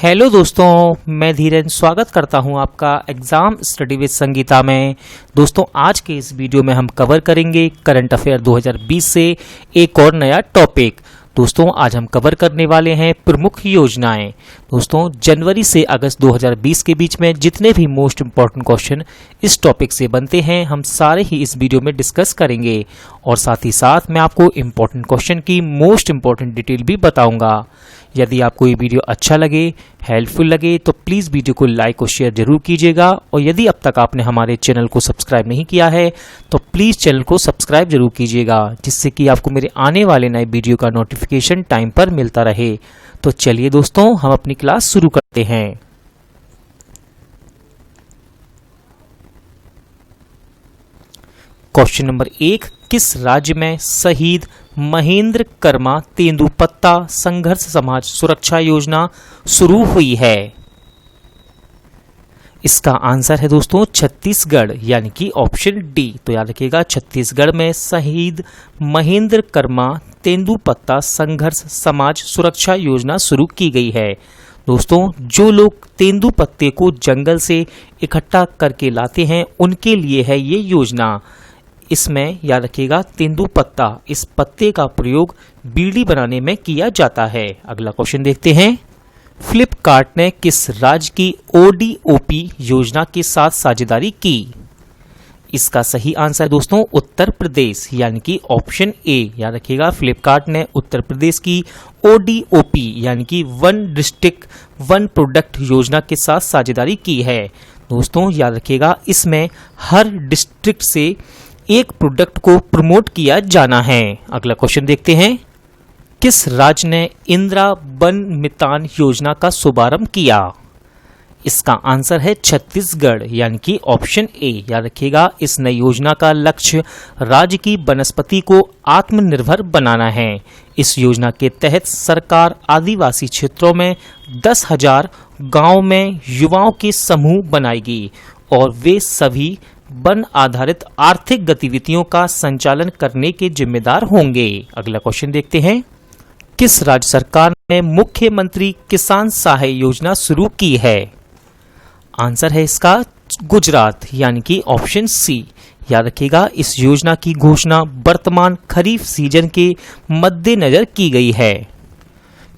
Hello दोस्तों, मैं धीरेन स्वागत करता हूं आपका एग्जाम स्टडी विद संगीता में। दोस्तों, आज के इस वीडियो में हम कवर करेंगे करंट अफेयर 2020 से एक और नया टॉपिक। दोस्तों, आज हम कवर करने वाले हैं प्रमुख योजनाएं। दोस्तों, जनवरी से अगस्त 2020 के बीच में जितने भी मोस्ट इंपॉर्टेंट क्वेश्चन इस टॉपिक से बनते हैं, हम सारे ही इस वीडियो में डिस्कस करेंगे और साथ ही साथ मैं आपको इंपॉर्टेंट क्वेश्चन की मोस्ट इंपॉर्टेंट डिटेल भी बताऊंगा। यदि आपको ये वीडियो अच्छा लगे, हेल्पफुल लगे, तो प्लीज़ वीडियो को लाइक और शेयर जरूर कीजिएगा। और यदि अब तक आपने हमारे चैनल को सब्सक्राइब नहीं किया है तो प्लीज़ चैनल को सब्सक्राइब जरूर कीजिएगा, जिससे कि आपको मेरे आने वाले नए वीडियो का नोटिफिकेशन टाइम पर मिलता रहे। तो चलिए दोस्तों, हम अपनी क्लास शुरू करते हैं। क्वेश्चन नंबर 1, किस राज्य में शहीद महेंद्र कर्मा तेंदुपत्ता संघर्ष समाज सुरक्षा योजना शुरू हुई है? इसका आंसर है दोस्तों छत्तीसगढ़, यानी कि ऑप्शन डी। तो याद रखिएगा, छत्तीसगढ़ में शहीद महेंद्र कर्मा तेंदुपत्ता संघर्ष समाज सुरक्षा योजना शुरू की गई है। दोस्तों, जो लोग तेंदुपत्ते को जंगल से इकट्ठा करके लाते हैं, उनके लिए है ये योजना। इसमें याद रखिएगा, तेंदुपत्ता, इस पत्ते का प्रयोग बीड़ी बनाने में किया जाता है। अगला क्वेश्चन देखते हैं। फ्लिपकार्ट ने किस राज्य की ओडीओपी योजना के साथ साझेदारी की? इसका सही आंसर दोस्तों उत्तर प्रदेश, यानी कि ऑप्शन ए। याद रखिएगा, फ्लिपकार्ट ने उत्तर प्रदेश की ओडीओपी यानी कि वन डिस्ट्रिक्ट वन प्रोडक्ट योजना के साथ साझेदारी की है। दोस्तों, याद रखिएगा, इसमें हर डिस्ट्रिक्ट से एक प्रोडक्ट को प्रमोट किया जाना है। अगला क्वेश्चन देखते हैं। किस राज्य ने इंदिरा वन मितान योजना का शुभारंभ किया? इसका आंसर है छत्तीसगढ़, यानी कि ऑप्शन ए। याद रखिएगा, इस नई योजना का लक्ष्य राज्य की वनस्पति को आत्मनिर्भर बनाना है। इस योजना के तहत सरकार आदिवासी क्षेत्रों में 10,000 गांव में युवाओं के समूह बनाएगी और वे सभी वन आधारित आर्थिक गतिविधियों का संचालन करने के जिम्मेदार होंगे। अगला क्वेश्चन देखते हैं। किस राज्य सरकार ने मुख्यमंत्री किसान सहाय योजना शुरू की है? आंसर है इसका गुजरात, यानी कि ऑप्शन सी। याद रखिएगा, इस योजना की घोषणा वर्तमान खरीफ सीजन के मद्देनजर की गई है।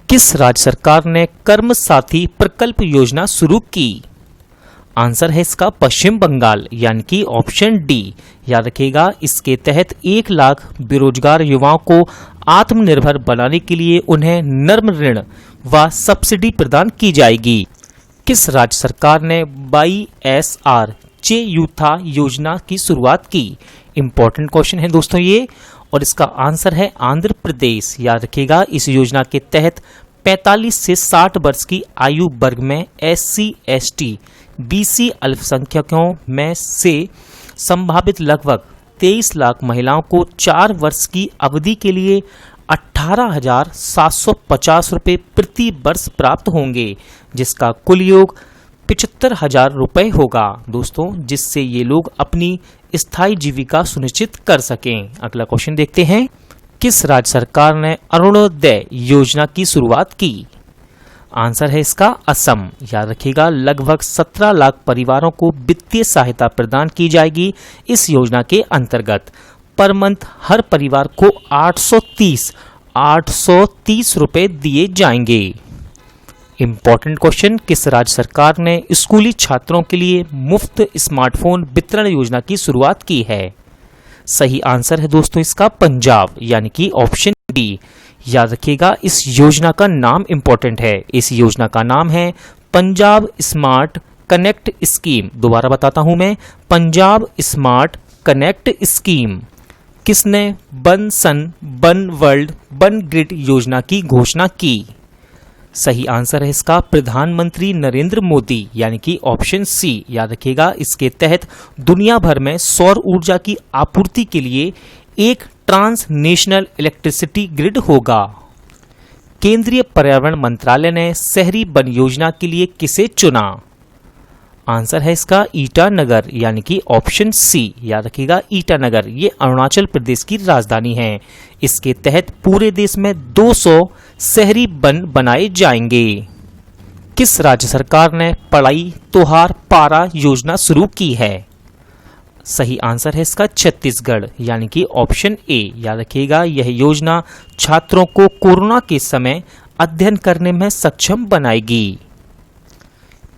किस राज्य सरकार ने कर्म साथी प्रकल्प योजना शुरू की? आंसर है इसका पश्चिम बंगाल, यानी कि ऑप्शन डी। याद रखिएगा, इसके तहत 1 लाख बेरोजगार युवाओं को आत्मनिर्भर बनाने के लिए उन्हें नर्म ऋण व सब्सिडी प्रदान की जाएगी। किस राज्य सरकार ने YSR चेयूथा योजना की शुरुआत की? इंपॉर्टेंट क्वेश्चन है दोस्तों ये, और इसका आंसर है आंध्र प्रदेश। याद रखिएगा, इस योजना के तहत 45 से 60 वर्ष की आयु वर्ग में SC ST BC अल्पसंख्यकों में से संभावित लगभग 23 लाख महिलाओं को 4 वर्ष की अवधि के लिए 18,750 रुपये प्रति वर्ष प्राप्त होंगे, जिसका कुल योग 75,000 रुपये होगा दोस्तों, जिससे ये लोग अपनी स्थायी जीविका सुनिश्चित कर सकें। अगला क्वेश्चन देखते हैं। किस राज्य सरकार ने अरुणोदय योजना की शुरुआत की? आंसर है इसका असम। याद रखिएगा, लगभग 17 लाख परिवारों को वित्तीय सहायता प्रदान की जाएगी। इस योजना के अंतर्गत पर मंथ हर परिवार को 830 रुपए दिए जाएंगे। इंपॉर्टेंट क्वेश्चन, किस राज्य सरकार ने स्कूली छात्रों के लिए मुफ्त स्मार्टफोन वितरण योजना की शुरुआत की है? सही आंसर है दोस्तों इसका पंजाब, यानी कि ऑप्शन डी। याद रखिएगा, इस योजना का नाम इंपॉर्टेंट है। इस योजना का नाम है पंजाब स्मार्ट कनेक्ट स्कीम। दोबारा बताता हूं मैं, पंजाब स्मार्ट कनेक्ट स्कीम। किसने one sun one world one grid योजना की घोषणा की? सही आंसर है इसका प्रधानमंत्री नरेंद्र मोदी, यानी कि ऑप्शन सी। याद रखिएगा, इसके तहत दुनिया भर में सौर ऊर्जा की आपूर्ति के लिए एक ट्रांस नेशनल इलेक्ट्रिसिटी ग्रिड होगा। केंद्रीय पर्यावरण मंत्रालय ने शहरी वन योजना के लिए किसे चुना? आंसर है इसका ईटानगर, यानी कि ऑप्शन सी। याद रखिएगा, ईटानगर ये अरुणाचल प्रदेश की राजधानी है। इसके तहत पूरे देश में 200 शहरी वन बनाए जाएंगे। किस राज्य सरकार ने पढ़ाई त्योहार पारा योजना शुरू की है? सही आंसर है इसका छत्तीसगढ़, यानी कि ऑप्शन ए। याद रखिएगा, यह योजना छात्रों को कोरोना के समय अध्ययन करने में सक्षम बनाएगी।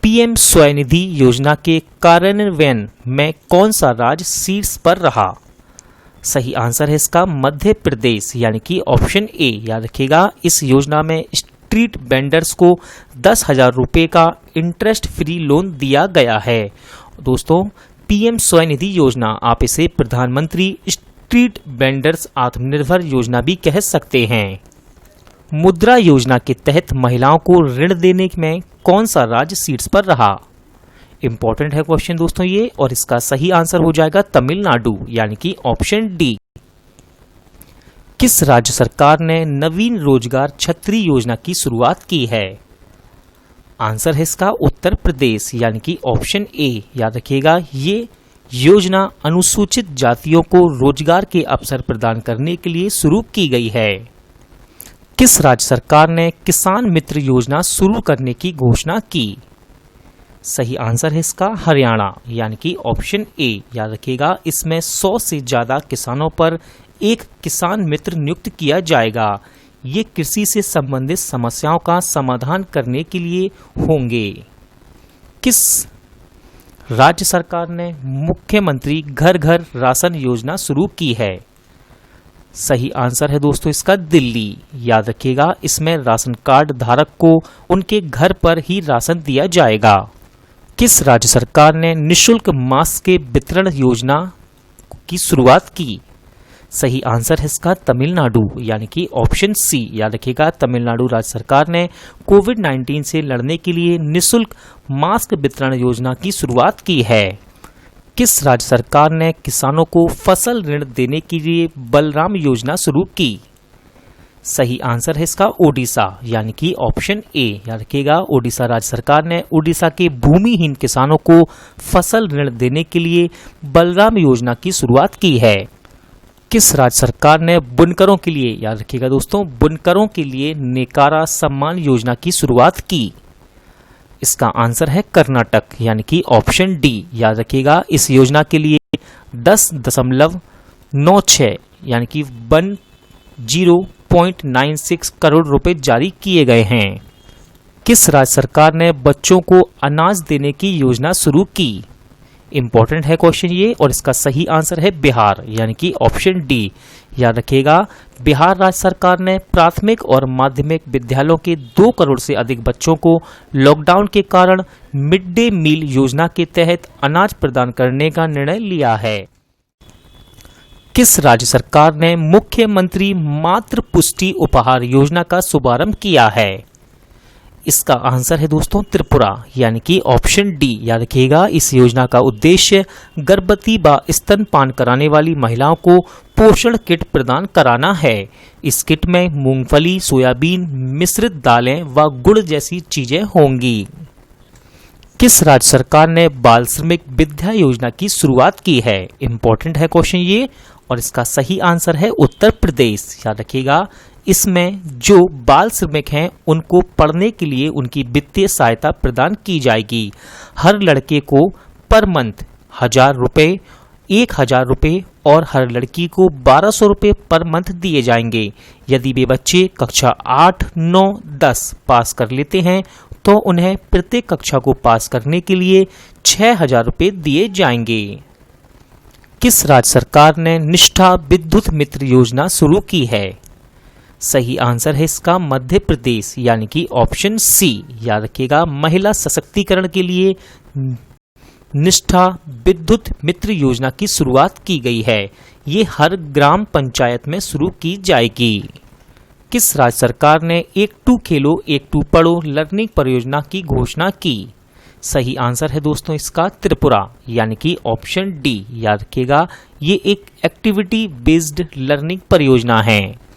पीएम स्वनिधि योजना के कार्यान्वयन में कौन सा राज्य शीर्ष पर रहा? सही आंसर है इसका मध्य प्रदेश, यानी कि ऑप्शन ए। याद रखिएगा, इस योजना में स्ट्रीट वेंडर्स को 10,000 रुपये का इंटरेस्ट फ्री लोन दिया गया है। दोस्तों, पीएम स्वनिधि योजना, आप इसे प्रधानमंत्री स्ट्रीट वेंडर्स आत्मनिर्भर योजना भी कह सकते हैं। मुद्रा योजना के तहत महिलाओं को ऋण देने में कौन सा राज्य शीर्ष पर रहा? इंपॉर्टेंट है क्वेश्चन दोस्तों ये, और इसका सही आंसर हो जाएगा तमिलनाडु, यानी कि ऑप्शन डी। किस राज्य सरकार ने नवीन रोजगार छतरी योजना की शुरुआत की है? आंसर है इसका उत्तर प्रदेश, यानी कि ऑप्शन ए। याद रखिएगा, ये योजना अनुसूचित जातियों को रोजगार के अवसर प्रदान करने के लिए शुरू की गई है। किस राज्य सरकार ने किसान मित्र योजना शुरू करने की घोषणा की? सही आंसर है इसका हरियाणा, यानी कि ऑप्शन ए। याद रखिएगा, इसमें 100 से ज्यादा किसानों पर एक किसान मित्र नियुक्त किया जाएगा। ये कृषि से संबंधित समस्याओं का समाधान करने के लिए होंगे। किस राज्य सरकार ने मुख्यमंत्री घर घर राशन योजना शुरू की है? सही आंसर है दोस्तों इसका दिल्ली। याद रखिएगा, इसमें राशन कार्ड धारक को उनके घर पर ही राशन दिया जाएगा। किस राज्य सरकार ने निःशुल्क मास्क के वितरण योजना की शुरुआत की? सही आंसर है इसका तमिलनाडु, यानी कि ऑप्शन सी। याद रखिएगा, तमिलनाडु राज्य सरकार ने कोविड-19 से लड़ने के लिए निःशुल्क मास्क वितरण योजना की शुरुआत की है। किस राज्य सरकार ने किसानों को फसल ऋण देने के लिए बलराम योजना शुरू की? सही आंसर है इसका ओडिशा, यानी कि ऑप्शन ए। याद रखिएगा, ओडिशा राज्य सरकार ने ओडिशा के भूमिहीन किसानों को फसल ऋण देने के लिए बलराम योजना की शुरुआत की है। किस राज्य सरकार ने बुनकरों के लिए, याद रखिएगा दोस्तों, बुनकरों के लिए नेकारा सम्मान योजना की शुरुआत की? इसका आंसर है कर्नाटक, यानी कि ऑप्शन डी। याद रखिएगा, इस योजना के लिए 10.96 यानी कि 10.96 करोड़ रुपए जारी किए गए हैं। किस राज्य सरकार ने बच्चों को अनाज देने की योजना शुरू की? इंपॉर्टेंट है क्वेश्चन ये, और इसका सही आंसर है बिहार, यानी कि ऑप्शन डी। याद रखिएगा, बिहार राज्य सरकार ने प्राथमिक और माध्यमिक विद्यालयों के 2 करोड़ से अधिक बच्चों को लॉकडाउन के कारण मिड डे मील योजना के तहत अनाज प्रदान करने का निर्णय लिया है। किस राज्य सरकार ने मुख्यमंत्री मातृ पुष्टि उपहार योजना का शुभारंभ किया है? इसका आंसर है दोस्तों त्रिपुरा, यानी कि ऑप्शन डी। याद रखिएगा, इस योजना का उद्देश्य गर्भवती व स्तनपान कराने वाली महिलाओं को पोषण किट प्रदान कराना है। इस किट में मूंगफली, सोयाबीन, मिश्रित दालें व गुड़ जैसी चीजें होंगी। किस राज्य सरकार ने बाल श्रमिक विद्या योजना की शुरुआत की है? इंपॉर्टेंट है क्वेश्चन ये, और इसका सही आंसर है उत्तर प्रदेश। याद रखिएगा, इसमें जो बाल श्रमिक हैं उनको पढ़ने के लिए उनकी वित्तीय सहायता प्रदान की जाएगी। हर लड़के को पर मंथ 1,000 रुपये, 1,000 रुपये और हर लड़की को 1,200 रुपये पर मंथ दिए जाएंगे। यदि वे बच्चे कक्षा 8, 9, 10 पास कर लेते हैं तो उन्हें प्रत्येक कक्षा को पास करने के लिए 6,000 रुपये दिए जाएंगे। किस राज्य सरकार ने निष्ठा विद्युत मित्र योजना शुरू की है? सही आंसर है इसका मध्य प्रदेश, यानी कि ऑप्शन सी। याद रखिएगा, महिला सशक्तिकरण के लिए निष्ठा विद्युत मित्र योजना की शुरुआत की गई है। ये हर ग्राम पंचायत में शुरू की जाएगी। किस राज्य सरकार ने एक टू खेलो एक टू पढ़ो लर्निंग परियोजना की घोषणा की? सही आंसर है दोस्तों इसका त्रिपुरा, यानी कि ऑप्शन डी। याद रखिएगा, ये एक एक्टिविटी बेस्ड लर्निंग परियोजना है।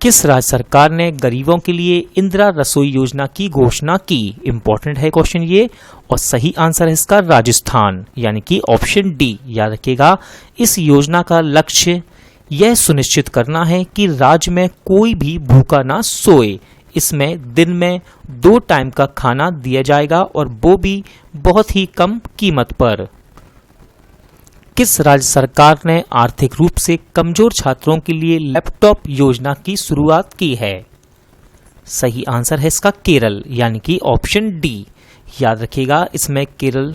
किस राज्य सरकार ने गरीबों के लिए इंदिरा रसोई योजना की घोषणा की? इंपॉर्टेंट है क्वेश्चन ये, और सही आंसर है इसका राजस्थान, यानी कि ऑप्शन डी। याद रखिएगा, इस योजना का लक्ष्य यह सुनिश्चित करना है कि राज्य में कोई भी भूखा ना सोए। इसमें दिन में 2 टाइम का खाना दिया जाएगा और वो भी बहुत ही कम कीमत पर। किस राज्य सरकार ने आर्थिक रूप से कमजोर छात्रों के लिए लैपटॉप योजना की शुरुआत की है? सही आंसर है इसका केरल, यानी कि ऑप्शन डी। याद रखिएगा, इसमें केरल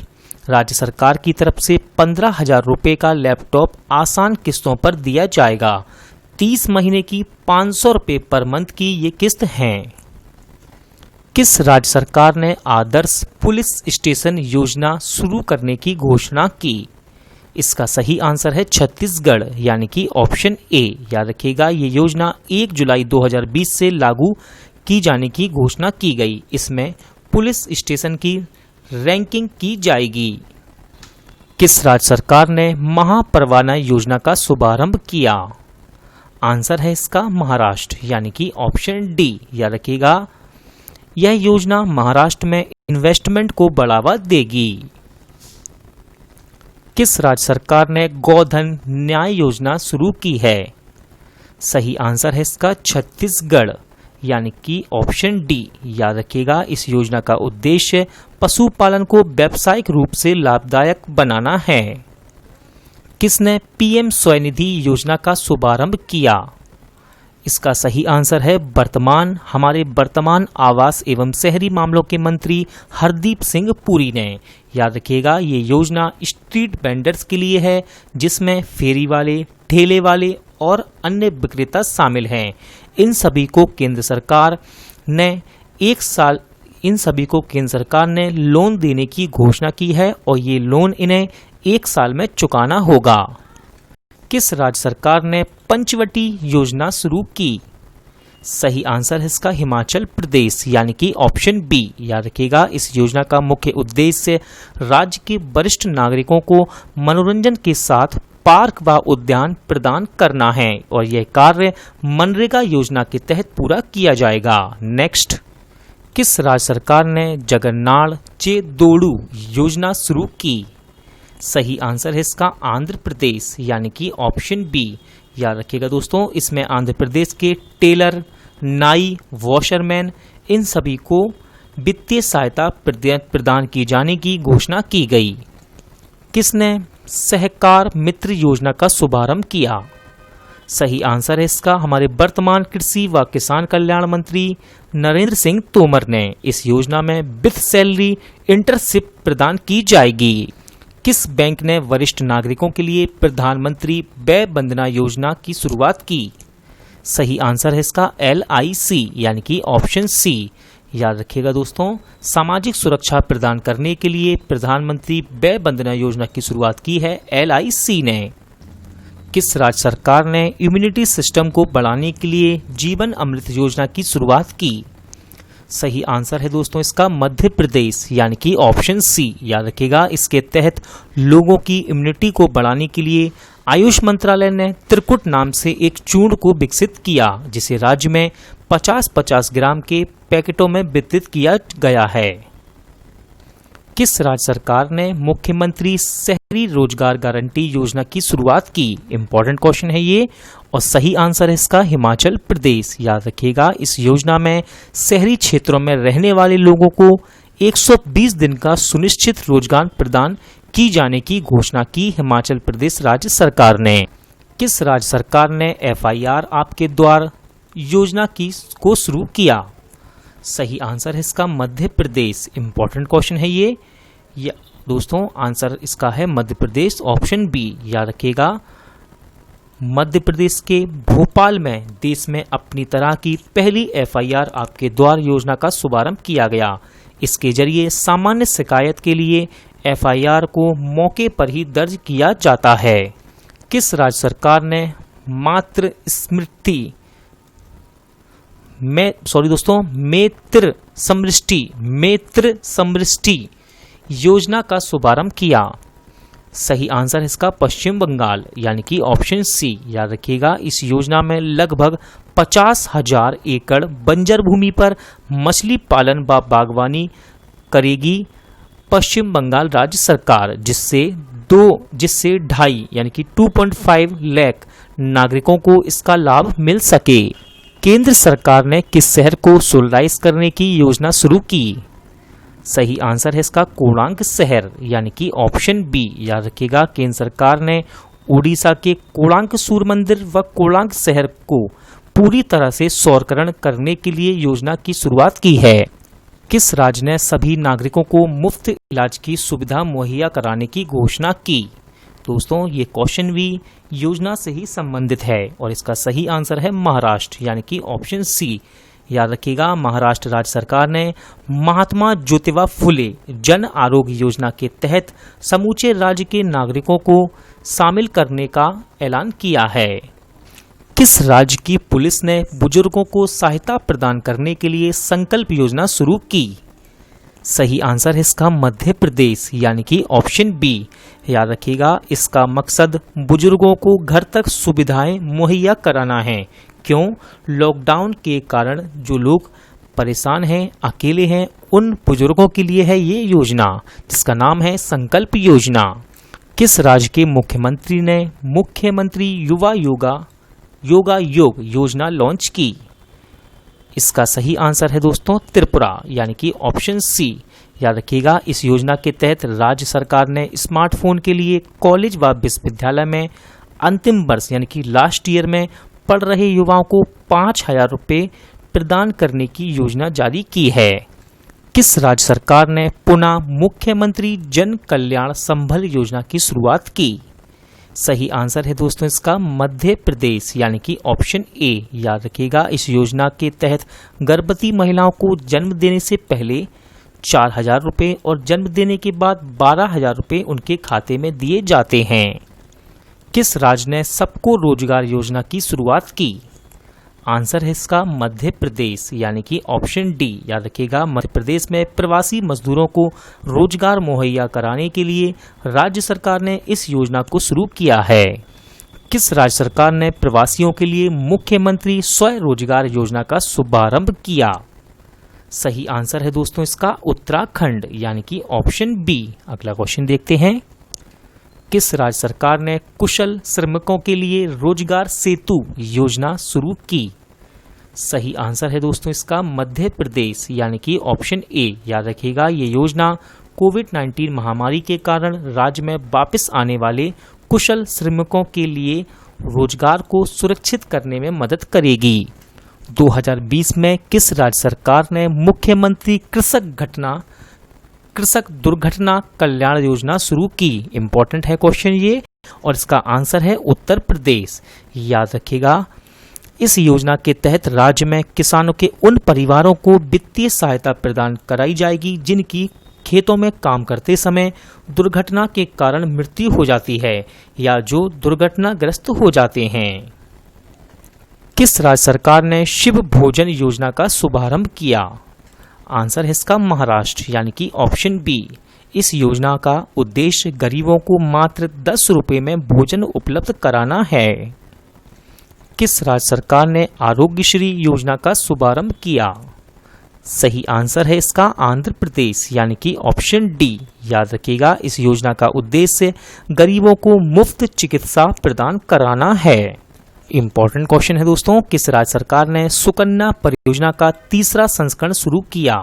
राज्य सरकार की तरफ से 15,000 रुपये का लैपटॉप आसान किस्तों पर दिया जाएगा। 30 महीने की 500 रुपये पर मंथ की ये किस्त हैं। किस राज्य सरकार ने आदर्श पुलिस स्टेशन योजना शुरू करने की घोषणा की? इसका सही आंसर है छत्तीसगढ़, यानी कि ऑप्शन ए। याद रखिएगा, ये योजना 1 जुलाई 2020 से लागू की जाने की घोषणा की गई। इसमें पुलिस स्टेशन की रैंकिंग की जाएगी। किस राज्य सरकार ने महापरवाना योजना का शुभारंभ किया? आंसर है इसका महाराष्ट्र, यानी कि ऑप्शन डी। याद रखिएगा, यह योजना महाराष्ट्र में इन्वेस्टमेंट को बढ़ावा देगी। किस राज्य सरकार ने गोधन न्याय योजना शुरू की है? सही आंसर है इसका छत्तीसगढ़, यानी कि ऑप्शन डी। याद रखिएगा, इस योजना का उद्देश्य पशुपालन को व्यावसायिक रूप से लाभदायक बनाना है। किसने पीएम स्वनिधि योजना का शुभारंभ किया? इसका सही आंसर है हमारे वर्तमान आवास एवं शहरी मामलों के मंत्री हरदीप सिंह पुरी ने। याद रखिएगा, ये योजना स्ट्रीट वेंडर्स के लिए है, जिसमें फेरी वाले, ठेले वाले और अन्य विक्रेता शामिल हैं। इन सभी को केंद्र सरकार ने लोन देने की घोषणा की है और ये लोन इन्हें 1 साल में चुकाना होगा। किस राज्य सरकार ने पंचवटी योजना शुरू की? सही आंसर है इसका हिमाचल प्रदेश, यानी कि ऑप्शन बी। याद रखिएगा, इस योजना का मुख्य उद्देश्य राज्य के वरिष्ठ नागरिकों को मनोरंजन के साथ पार्क व उद्यान प्रदान करना है और यह कार्य मनरेगा योजना के तहत पूरा किया जाएगा। नेक्स्ट, किस राज्य सरकार ने जगन्नाथ चेदोडू योजना शुरू की? सही आंसर है इसका आंध्र प्रदेश, यानी कि ऑप्शन बी। याद रखिएगा दोस्तों, इसमें आंध्र प्रदेश के टेलर, नाई, वॉशरमैन इन सभी को वित्तीय सहायता प्रदान की जाने की घोषणा की गई। किसने सहकार मित्र योजना का शुभारंभ किया? सही आंसर है इसका हमारे वर्तमान कृषि व किसान कल्याण मंत्री नरेंद्र सिंह तोमर ने। इस योजना में विथ सैलरी इंटर्नशिप प्रदान की जाएगी। किस बैंक ने वरिष्ठ नागरिकों के लिए प्रधानमंत्री वय वंदना योजना की शुरुआत की? सही आंसर है इसका LIC, यानी कि ऑप्शन सी। याद रखिएगा दोस्तों, सामाजिक सुरक्षा प्रदान करने के लिए प्रधानमंत्री वय वंदना योजना की शुरुआत की है LIC ने। किस राज्य सरकार ने इम्यूनिटी सिस्टम को बढ़ाने के लिए जीवन अमृत योजना की शुरुआत की? सही आंसर है दोस्तों इसका मध्य प्रदेश, यानी कि ऑप्शन सी। याद रखिएगा, इसके तहत लोगों की इम्यूनिटी को बढ़ाने के लिए आयुष मंत्रालय ने त्रिकुट नाम से एक चूर्ण को विकसित किया, जिसे राज्य में 50-50 ग्राम के पैकेटों में वितरित किया गया है। किस राज्य सरकार ने मुख्यमंत्री शहरी रोजगार गारंटी योजना की शुरुआत की? इंपॉर्टेंट क्वेश्चन है ये और सही आंसर है इसका हिमाचल प्रदेश। याद रखिएगा, इस योजना में शहरी क्षेत्रों में रहने वाले लोगों को 120 दिन का सुनिश्चित रोजगार प्रदान की जाने की घोषणा की हिमाचल प्रदेश राज्य सरकार ने। किस राज्य सरकार ने FIR आपके द्वार योजना को शुरू किया? सही आंसर है इसका मध्य प्रदेश। इंपॉर्टेंट क्वेश्चन है ये दोस्तों, आंसर इसका है मध्य प्रदेश, ऑप्शन बी। याद रखिएगा, मध्य प्रदेश के भोपाल में देश में अपनी तरह की पहली FIR आपके द्वार योजना का शुभारंभ किया गया। इसके जरिए सामान्य शिकायत के लिए FIR को मौके पर ही दर्ज किया जाता है। किस राज्य सरकार ने मेत्र समृष्टि योजना का शुभारंभ किया? सही आंसर है इसका पश्चिम बंगाल, यानी कि ऑप्शन सी। याद रखिएगा, इस योजना में लगभग 50,000 एकड़ बंजर भूमि पर मछली पालन व बागवानी करेगी पश्चिम बंगाल राज्य सरकार, जिससे 2.5 यानी कि 2.5 लाख नागरिकों को इसका लाभ मिल सके। केंद्र सरकार ने किस शहर को सोलराइज करने की योजना शुरू की? सही आंसर है इसका कोणार्क शहर यानी कि ऑप्शन बी। याद रखिएगा, केंद्र सरकार ने उड़ीसा के कोणार्क सूर्य मंदिर व कोणार्क शहर को पूरी तरह से सौरकरण करने के लिए योजना की शुरुआत की है। किस राज्य ने सभी नागरिकों को मुफ्त इलाज की सुविधा मुहैया कराने की घोषणा की? दोस्तों, ये क्वेश्चन भी योजना से ही संबंधित है और इसका सही आंसर है महाराष्ट्र यानी कि ऑप्शन सी। याद रखिएगा, महाराष्ट्र राज्य सरकार ने महात्मा ज्योतिबा फुले जन आरोग्य योजना के तहत समूचे राज्य के नागरिकों को शामिल करने का ऐलान किया है। किस राज्य की पुलिस ने बुजुर्गों को सहायता प्रदान करने के लिए संकल्प योजना शुरू की? सही आंसर है इसका मध्य प्रदेश यानी कि ऑप्शन बी। याद रखिएगा, इसका मकसद बुजुर्गों को घर तक सुविधाएं मुहैया कराना है। क्यों? लॉकडाउन के कारण जो लोग परेशान हैं, अकेले हैं, उन बुजुर्गों के लिए है ये योजना, जिसका नाम है संकल्प योजना। किस राज्य के मुख्यमंत्री ने मुख्यमंत्री युवा योगा योग योजना लॉन्च की? इसका सही आंसर है दोस्तों त्रिपुरा यानी कि ऑप्शन सी। याद रखिएगा, इस योजना के तहत राज्य सरकार ने स्मार्टफोन के लिए कॉलेज व विश्वविद्यालय में अंतिम वर्ष यानी कि लास्ट ईयर में पढ़ रहे युवाओं को 5,000 रुपये प्रदान करने की योजना जारी की है। किस राज्य सरकार ने पुनः मुख्यमंत्री जन कल्याण संबल योजना की शुरुआत की? सही आंसर है दोस्तों इसका मध्य प्रदेश यानी कि ऑप्शन ए। याद रखिएगा, इस योजना के तहत गर्भवती महिलाओं को जन्म देने से पहले 4,000 रुपये और जन्म देने के बाद 12,000 रुपये उनके खाते में दिए जाते हैं। किस राज्य ने सबको रोजगार योजना की शुरुआत की? आंसर है इसका मध्य प्रदेश यानी कि ऑप्शन डी। याद रखिएगा, मध्य प्रदेश में प्रवासी मजदूरों को रोजगार मुहैया कराने के लिए राज्य सरकार ने इस योजना को शुरू किया है। किस राज्य सरकार ने प्रवासियों के लिए मुख्यमंत्री स्वरोजगार योजना का शुभारंभ किया? सही आंसर है दोस्तों इसका उत्तराखंड यानी कि ऑप्शन बी। अगला क्वेश्चन देखते हैं। किस राज्य सरकार ने कुशल श्रमिकों के लिए रोजगार सेतु योजना शुरू की? सही आंसर है दोस्तों इसका मध्य प्रदेश यानी कि ऑप्शन ए। याद रखिएगा, ये योजना कोविड-19 महामारी के कारण राज्य में वापस आने वाले कुशल श्रमिकों के लिए रोजगार को सुरक्षित करने में मदद करेगी। 2020 में किस राज्य सरकार ने मुख्यमंत्री कृषक दुर्घटना कल्याण योजना शुरू की? इंपॉर्टेंट है क्वेश्चन ये और इसका आंसर है उत्तर प्रदेश। याद रखिएगा, इस योजना के तहत राज्य में किसानों के उन परिवारों को वित्तीय सहायता प्रदान कराई जाएगी जिनकी खेतों में काम करते समय दुर्घटना के कारण मृत्यु हो जाती है या जो दुर्घटनाग्रस्त हो जाते हैं। किस राज्य सरकार ने शिव भोजन योजना का शुभारंभ किया? आंसर है इसका महाराष्ट्र यानी कि ऑप्शन बी। इस योजना का उद्देश्य गरीबों को मात्र 10 रुपये में भोजन उपलब्ध कराना है। किस राज्य सरकार ने आरोग्यश्री योजना का शुभारंभ किया? सही आंसर है इसका आंध्र प्रदेश यानी कि ऑप्शन डी। याद रखिएगा, इस योजना का उद्देश्य गरीबों को मुफ्त चिकित्सा प्रदान कराना है। इंपॉर्टेंट क्वेश्चन है दोस्तों, किस राज्य सरकार ने सुकन्या परियोजना का तीसरा संस्करण शुरू किया?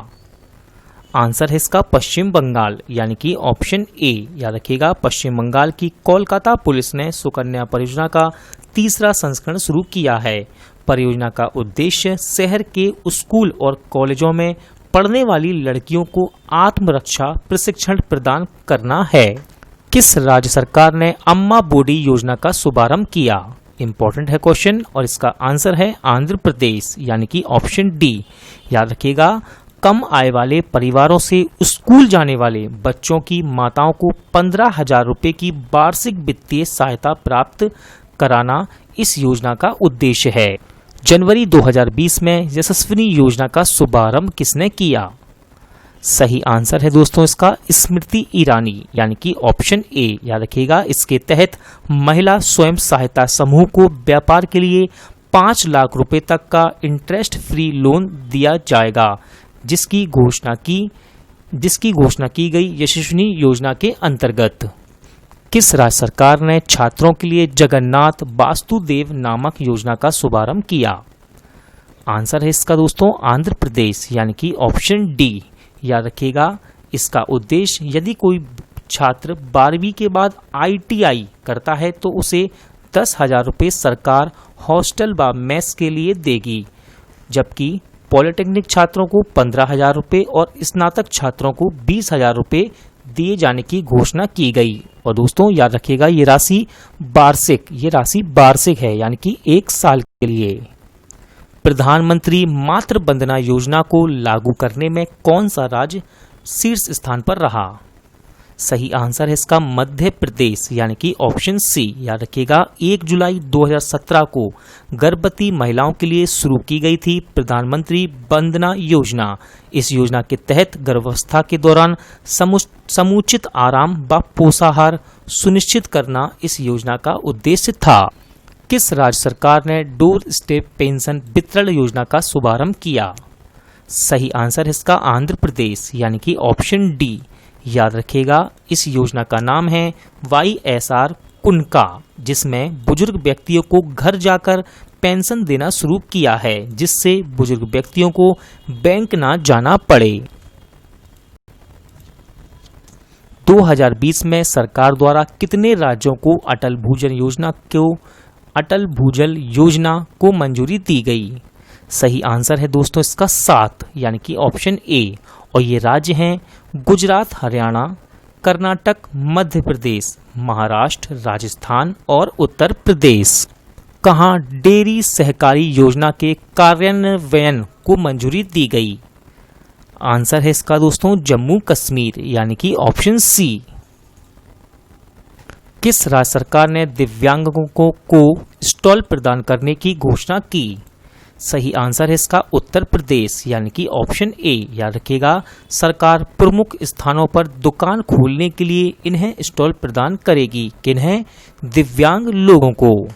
आंसर है इसका पश्चिम बंगाल यानी कि ऑप्शन ए। याद रखिएगा, पश्चिम बंगाल की कोलकाता पुलिस ने सुकन्या परियोजना का तीसरा संस्करण शुरू किया है। परियोजना का उद्देश्य शहर के स्कूल और कॉलेजों में पढ़ने वाली लड़कियों को आत्मरक्षा प्रशिक्षण प्रदान करना है। किस राज्य सरकार ने अम्मा बोडी योजना का शुभारंभ किया? इंपॉर्टेंट है क्वेश्चन और इसका आंसर है आंध्र प्रदेश यानी कि ऑप्शन डी। याद रखिएगा, कम आय वाले परिवारों से स्कूल जाने वाले बच्चों की माताओं को 15,000 रुपये की वार्षिक वित्तीय सहायता प्राप्त कराना इस योजना का उद्देश्य है। जनवरी 2020 में यशस्विनी योजना का शुभारंभ किसने किया? सही आंसर है दोस्तों इसका स्मृति ईरानी यानी कि ऑप्शन ए। याद रखिएगा, इसके तहत महिला स्वयं सहायता समूह को व्यापार के लिए 5 लाख रुपए तक का इंटरेस्ट फ्री लोन दिया जाएगा, जिसकी घोषणा की गई यशस्विनी योजना के अंतर्गत। किस राज्य सरकार ने छात्रों के लिए जगन्नाथ वासुदेव नामक योजना का शुभारंभ किया? आंसर है इसका दोस्तों आंध्र प्रदेश यानी कि ऑप्शन डी। याद रखिएगा, इसका उद्देश्य यदि कोई छात्र 12वीं के बाद ITI करता है तो उसे 10,000 रुपये सरकार हॉस्टल व मेस के लिए देगी, जबकि पॉलिटेक्निक छात्रों को 15,000 रुपये और स्नातक छात्रों को 20,000 रुपये दिए जाने की घोषणा की गई। और दोस्तों याद रखिएगा, ये राशि वार्षिक है, यानी कि 1 साल के लिए। प्रधानमंत्री मातृ वंदना योजना को लागू करने में कौन सा राज्य शीर्ष स्थान पर रहा? सही आंसर है इसका मध्य प्रदेश यानी कि ऑप्शन सी। याद रखिएगा, 1 जुलाई 2017 को गर्भवती महिलाओं के लिए शुरू की गई थी प्रधानमंत्री वंदना योजना। इस योजना के तहत गर्भावस्था के दौरान समुचित आराम व पोषाहार सुनिश्चित करना इस योजना का उद्देश्य था। किस राज्य सरकार ने डोर स्टेप पेंशन वितरण योजना का शुभारंभ किया? सही आंसर है इसका आंध्र प्रदेश यानी कि ऑप्शन डी। याद रखिएगा, इस योजना का नाम है YSR कुनका, जिसमें बुजुर्ग व्यक्तियों को घर जाकर पेंशन देना शुरू किया है, जिससे बुजुर्ग व्यक्तियों को बैंक ना जाना पड़े। 2020 में सरकार द्वारा कितने राज्यों को अटल भूजल योजना को मंजूरी दी गई? सही आंसर है दोस्तों इसका 7 यानी कि ऑप्शन ए। और ये राज्य हैं गुजरात, हरियाणा, कर्नाटक, मध्य प्रदेश, महाराष्ट्र, राजस्थान और उत्तर प्रदेश। कहाँ डेयरी सहकारी योजना के कार्यान्वयन को मंजूरी दी गई? आंसर है इसका दोस्तों जम्मू कश्मीर यानी कि ऑप्शन सी। किस राज्य सरकार ने दिव्यांगों को स्टॉल प्रदान करने की घोषणा की? सही आंसर है इसका उत्तर प्रदेश यानी कि ऑप्शन ए। याद रखिएगा, सरकार प्रमुख स्थानों पर दुकान खोलने के लिए इन्हें स्टॉल प्रदान करेगी। किन्हें? दिव्यांग लोगों को।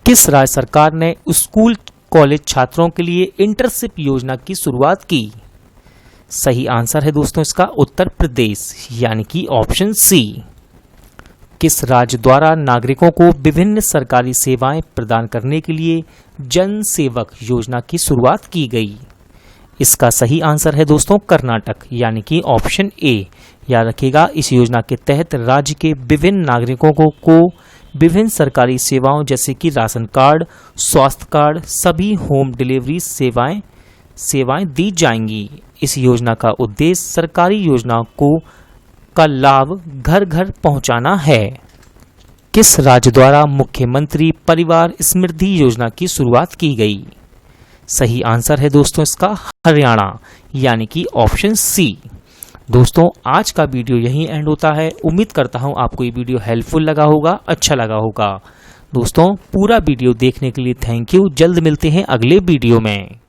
किस राज्य सरकार ने स्कूल कॉलेज छात्रों के लिए इंटर्नशिप योजना की शुरुआत की? सही आंसर है दोस्तों इसका उत्तर प्रदेश यानी कि ऑप्शन सी। किस राज्य द्वारा नागरिकों को विभिन्न सरकारी सेवाएं प्रदान करने के लिए जन सेवक योजना की शुरुआत की गई? इसका सही आंसर है दोस्तों कर्नाटक यानी कि ऑप्शन ए। याद रखिएगा, इस योजना के तहत राज्य के विभिन्न नागरिकों को विभिन्न सरकारी सेवाओं जैसे कि राशन कार्ड, स्वास्थ्य कार्ड, सभी होम डिलीवरी सेवाएं दी जाएंगी। इस योजना का उद्देश्य सरकारी योजनाओं का लाभ घर घर पहुंचाना है। किस राज्य द्वारा मुख्यमंत्री परिवार समृद्धि योजना की शुरुआत की गई? सही आंसर है दोस्तों इसका हरियाणा यानी कि ऑप्शन सी। दोस्तों आज का वीडियो यहीं एंड होता है। उम्मीद करता हूं आपको ये वीडियो हेल्पफुल लगा होगा, अच्छा लगा होगा। दोस्तों पूरा वीडियो देखने के लिए थैंक यू। जल्द मिलते हैं अगले वीडियो में।